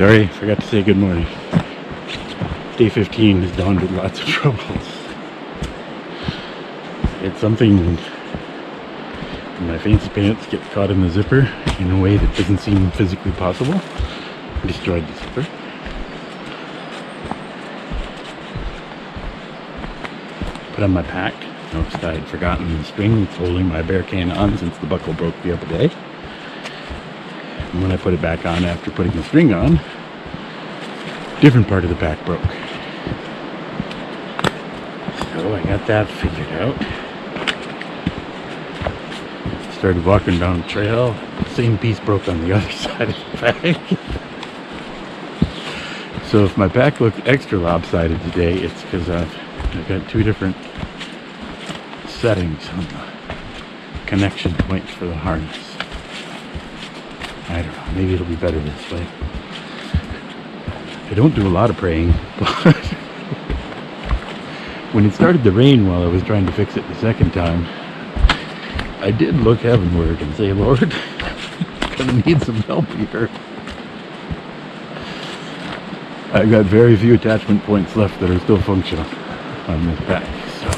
Sorry, forgot to say good morning. Day 15 is dawned with lots of troubles. It's something in my fancy pants gets caught in the zipper in a way that doesn't seem physically possible. I destroyed the zipper. Put on my pack. Noticed I had forgotten the string that's holding my bear can on since the buckle broke the other day. And when I put it back on after putting the string on, different part of the pack broke. So I got that figured out. Started walking down the trail. Same piece broke on the other side of the pack. So if my pack looked extra lopsided today, it's because I've got two different settings on the connection points for the harness. I don't know, maybe it'll be better this way. I don't do a lot of praying, but when it started to rain while I was trying to fix it the second time, I did look heavenward and say, Lord, I'm gonna need some help here. I've got very few attachment points left that are still functional on this pack, so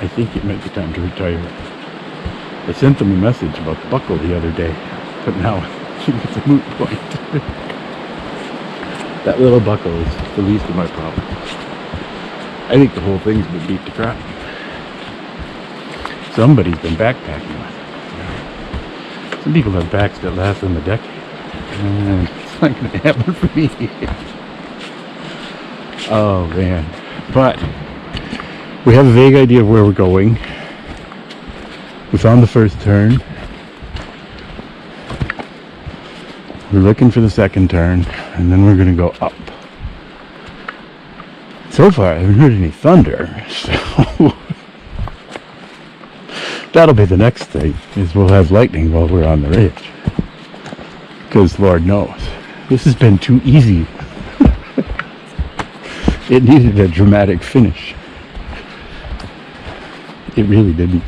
I think it might be time to retire it. I sent them a message about the buckle the other day, but now I think it's a moot point. That little buckle is the least of my problems. I think the whole thing's been beat to crap. Somebody's been backpacking with it. Some people have packs that last them a decade. It's not going to happen for me. Oh man. But we have a vague idea of where we're going. We found the first turn. We're looking for the second turn, and then we're going to go up. So far, I haven't heard any thunder, so that'll be the next thing, is we'll have lightning while we're on the ridge. Because Lord knows, this has been too easy. It needed a dramatic finish. It really didn't.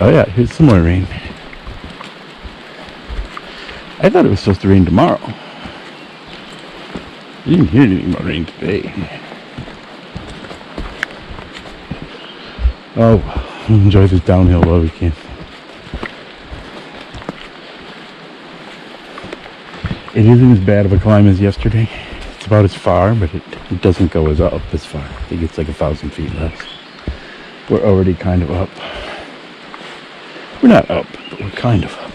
Oh yeah, here's some more rain. I thought it was supposed to rain tomorrow. I didn't hear any more rain today. Oh, we'll enjoy this downhill while we can. It isn't as bad of a climb as yesterday. It's about as far, but it doesn't go up as far. I think it's like 1,000 feet less. We're already kind of up. We're not up, but we're kind of up.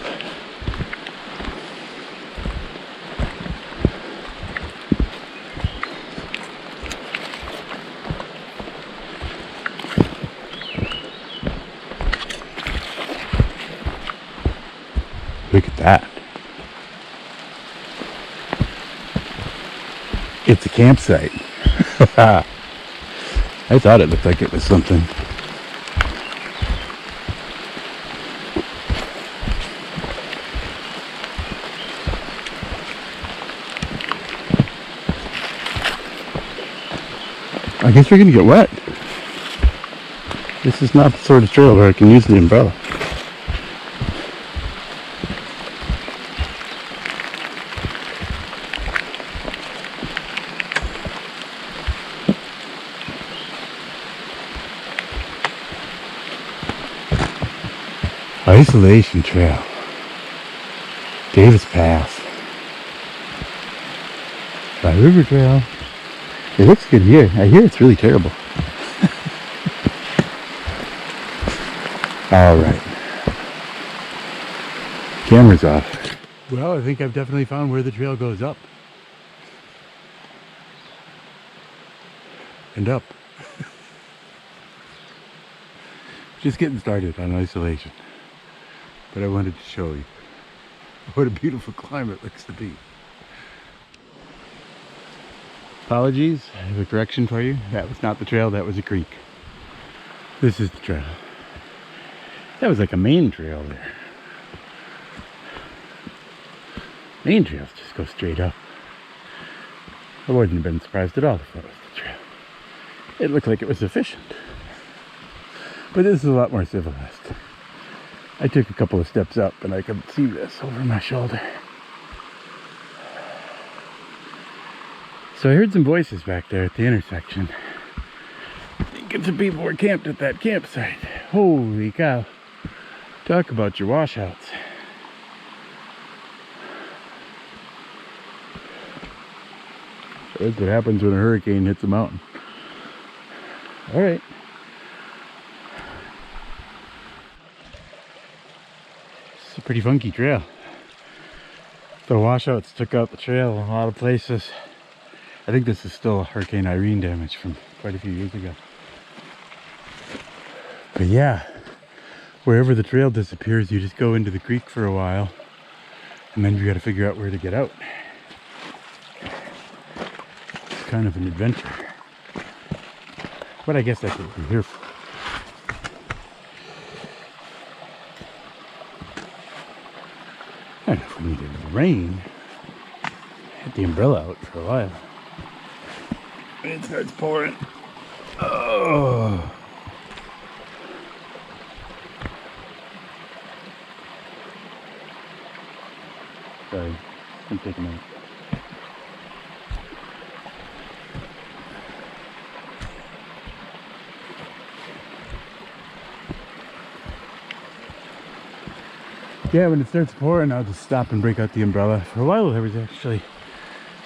Look at that. It's a campsite. I thought it looked like it was something. I guess we're gonna get wet. This is not the sort of trail where I can use the umbrella. Isolation Trail. Davis Pass. By River Trail. It looks good here. I hear it's really terrible. Alright. Camera's off. Well, I think I've definitely found where the trail goes up. And up. Just getting started on isolation. But I wanted to show you what a beautiful climb it looks to be. Apologies, I have a correction for you. That was not the trail, that was a creek. This is the trail. That was like a main trail there. Main trails just go straight up. I wouldn't have been surprised at all if that was the trail. It looked like it was efficient. But this is a lot more civilized. I took a couple of steps up and I could see this over my shoulder. So I heard some voices back there at the intersection. Thinking some people were camped at that campsite. Holy cow. Talk about your washouts. So that's what happens when a hurricane hits a mountain. Alright. It's a pretty funky trail. The washouts took out the trail in a lot of places. I think this is still Hurricane Irene damage from quite a few years ago. But yeah, wherever the trail disappears, you just go into the creek for a while, and then you got to figure out where to get out. It's kind of an adventure. But I guess that's what we're here for. I don't know if we needed rain. I had the umbrella out for a while. It starts pouring. Oh. Sorry, I'm taking a minute. Yeah, when it starts pouring, I'll just stop and break out the umbrella. For a while, there was actually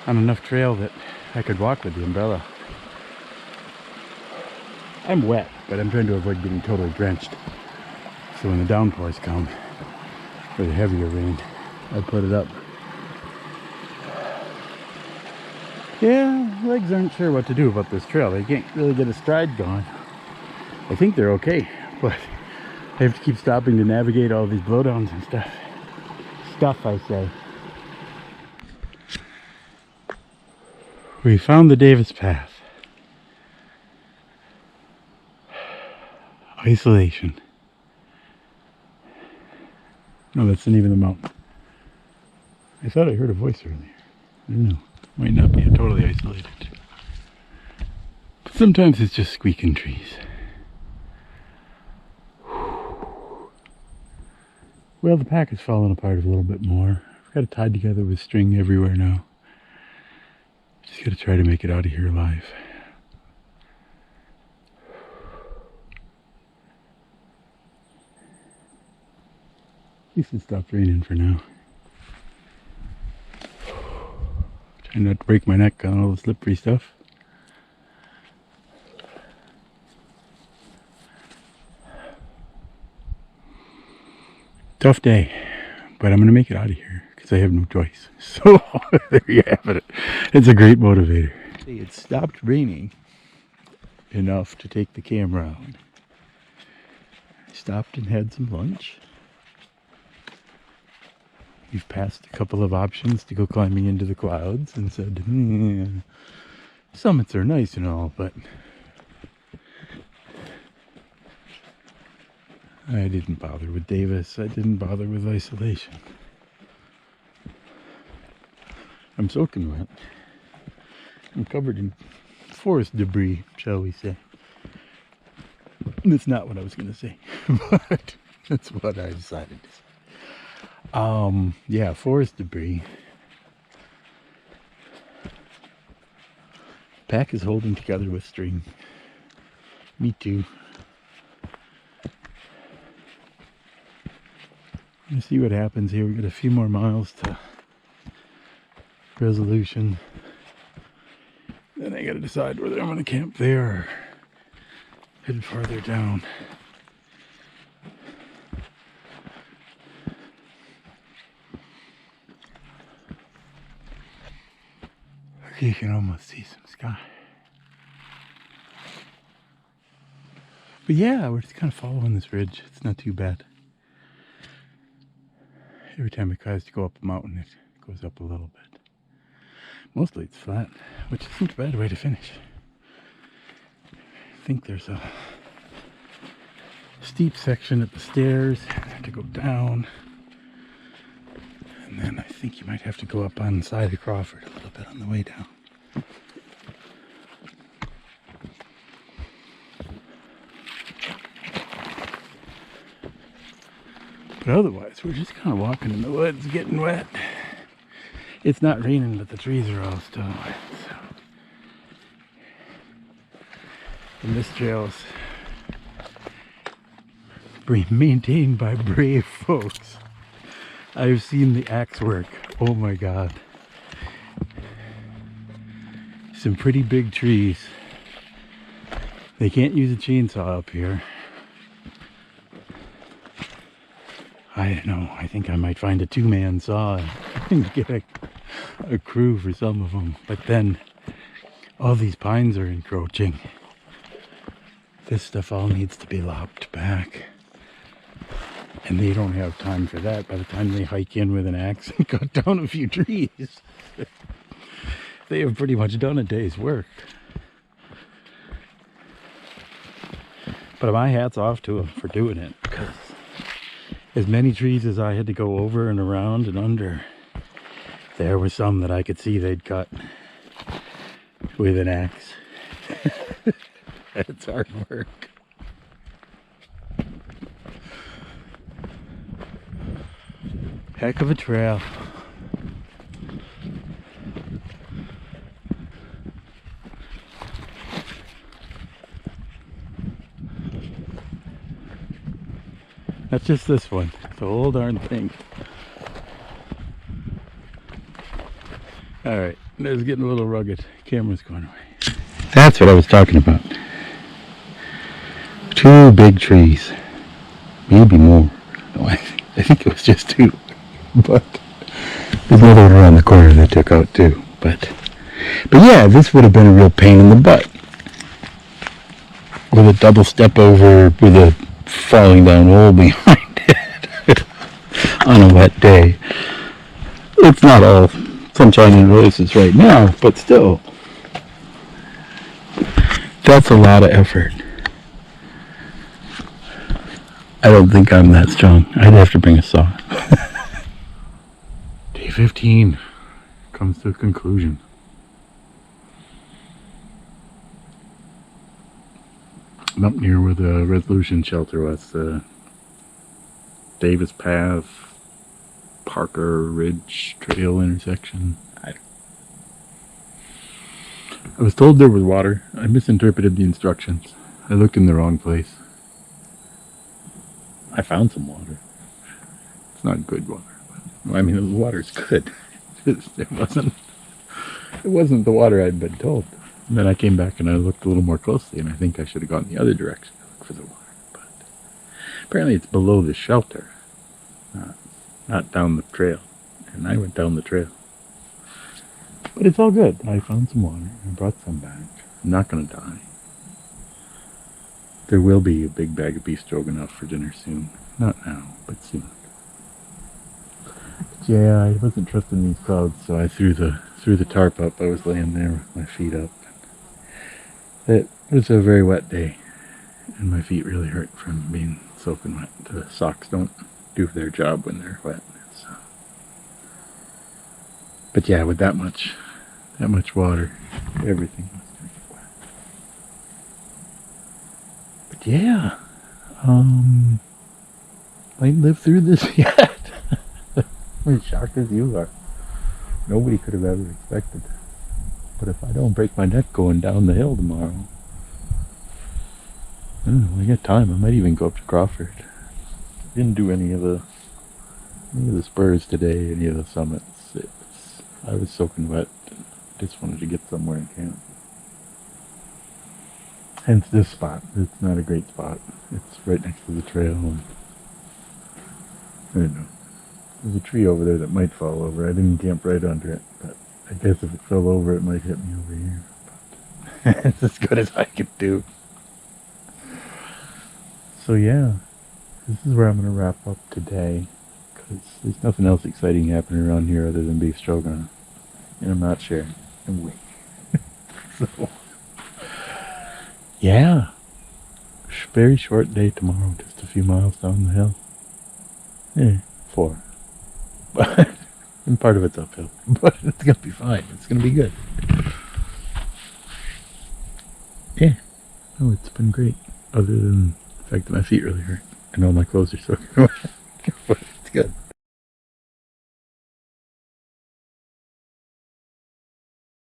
on enough trail that I could walk with the umbrella. I'm wet, but I'm trying to avoid getting totally drenched. So when the downpours come, or the heavier rain, I put it up. Yeah, legs aren't sure what to do about this trail. They can't really get a stride going. I think they're okay, but I have to keep stopping to navigate all these blowdowns and stuff. Stuff, I say. We found the Davis Path. Isolation. No, that's not even the mountain. I thought I heard a voice earlier. I don't know. Might not be totally isolated. But sometimes it's just squeaking trees. Well, the pack is falling apart a little bit more. I've got it tied together with string everywhere now. Just gotta try to make it out of here alive. At least it stopped raining for now. Trying not to break my neck on all the slippery stuff. Tough day, but I'm gonna make it out of here because I have no choice. So there you have it. It's a great motivator. It stopped raining enough to take the camera out. I stopped and had some lunch. We've passed a couple of options to go climbing into the clouds and said, summits are nice and all, but I didn't bother with Davis. I didn't bother with isolation. I'm soaking wet. I'm covered in forest debris, shall we say. That's not what I was going to say, but that's what I decided to say. Yeah, forest debris. Pack is holding together with string. Me too. Let's see what happens here. We got a few more miles to Resolution. Then I gotta decide whether I'm gonna camp there or head farther down. Okay, you can almost see some sky. But yeah, we're just kind of following this ridge. It's not too bad. Every time it tries to go up a mountain, it goes up a little bit. Mostly it's flat, which isn't a bad way to finish. I think there's a steep section at the stairs to go down. And then I think you might have to go up on the side of Crawford a little bit on the way down. otherwise, we're just kind of walking in the woods, getting wet. It's not raining, but the trees are all still wet. So. And this trail is maintained by brave folks. I've seen the axe work. Oh my God. Some pretty big trees. They can't use a chainsaw up here. I don't know. I think I might find a two-man saw and get a crew for some of them. But then all these pines are encroaching. This stuff all needs to be lopped back. And they don't have time for that by the time they hike in with an axe and cut down a few trees. They have pretty much done a day's work. But my hat's off to them for doing it, because as many trees as I had to go over and around and under, there were some that I could see they'd cut with an axe. It's hard work. Heck of a trail. That's just this one, the whole darn thing. Alright, it's getting a little rugged. Camera's going away. That's what I was talking about. 2 big trees. Maybe more. No, I think it was just 2. But there's another one around the corner that took out too. But yeah, this would have been a real pain in the butt. With a double step over with a falling down hole behind it on a wet day. It's not all sunshine and roses right now, but still, that's a lot of effort. I don't think I'm that strong. I'd have to bring a saw. Day 15 comes to a conclusion. I'm up near where the Resolution Shelter was, the Davis Path, Parker Ridge Trail intersection. I was told there was water. I misinterpreted the instructions. I looked in the wrong place. I found some water. It's not good water. But, I mean, the water's good. It wasn't the water I'd been told. And then I came back and I looked a little more closely, and I think I should have gone the other direction to look for the water. But apparently it's below the shelter, not down the trail. And I went down the trail. But it's all good. I found some water. I brought some back. I'm not going to die. There will be a big bag of beef stroganoff for dinner soon. Not now, but soon. But yeah, I wasn't trusting these clouds, so I threw the tarp up. I was laying there with my feet up. It was a very wet day, and my feet really hurt from being soaking wet. The socks don't do their job when they're wet. So. But yeah, with that much water, everything was going to get wet. But yeah, might live through this yet. I'm as shocked as you are. Nobody could have ever expected. But if I don't break my neck going down the hill tomorrow, I don't know, I got time. I might even go up to Crawford. Didn't do any of the spurs today, any of the summits. I was soaking wet. Just wanted to get somewhere in camp. Hence this spot. It's not a great spot. It's right next to the trail. And I don't know. There's a tree over there that might fall over. I didn't camp right under it, but I guess if it fell over, it might hit me over here. But it's as good as I could do. So yeah, this is where I'm going to wrap up today, because there's nothing else exciting happening around here other than beef stroganoff, and I'm not sharing. I'm weak. So yeah, very short day tomorrow, just a few miles down the hill. Yeah, 4. But and part of it's uphill, but it's gonna be fine. It's gonna be good. Yeah, no, it's been great. Other than the fact that my feet really hurt and all my clothes are soaking wet.